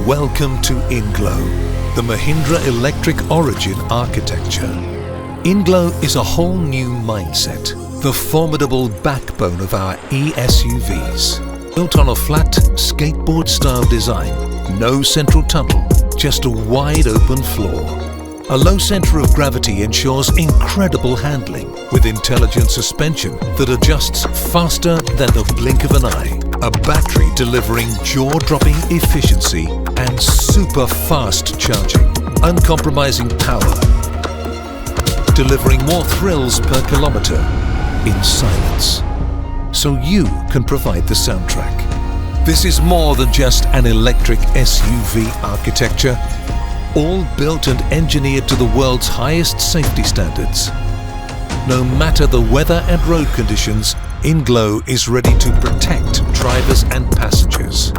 Welcome to INGLO, the Mahindra Electric Origin Architecture. INGLO is a whole new mindset, the formidable backbone of our e-SUVs. Built on a flat, skateboard-style design, no central tunnel, just a wide open floor. A low center of gravity ensures incredible handling with intelligent suspension that adjusts faster than the blink of an eye. A battery delivering jaw-dropping efficiency and super fast charging. Uncompromising power, delivering more thrills per kilometer in silence. So you can provide the soundtrack. This is more than just an electric SUV architecture, all built and engineered to the world's highest safety standards. No matter the weather and road conditions, INGLO is ready to protect drivers and passengers.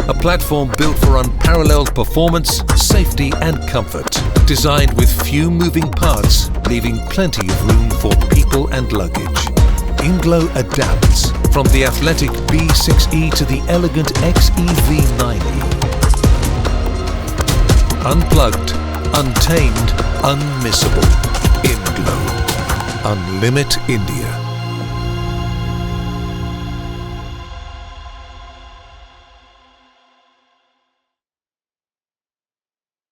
A platform built for unparalleled performance, safety and comfort. Designed with few moving parts, leaving plenty of room for people and luggage. INGLO adapts from the athletic B6E to the elegant XEV9e. Unplugged, untamed, unmissable. INGLO. Unlimit India.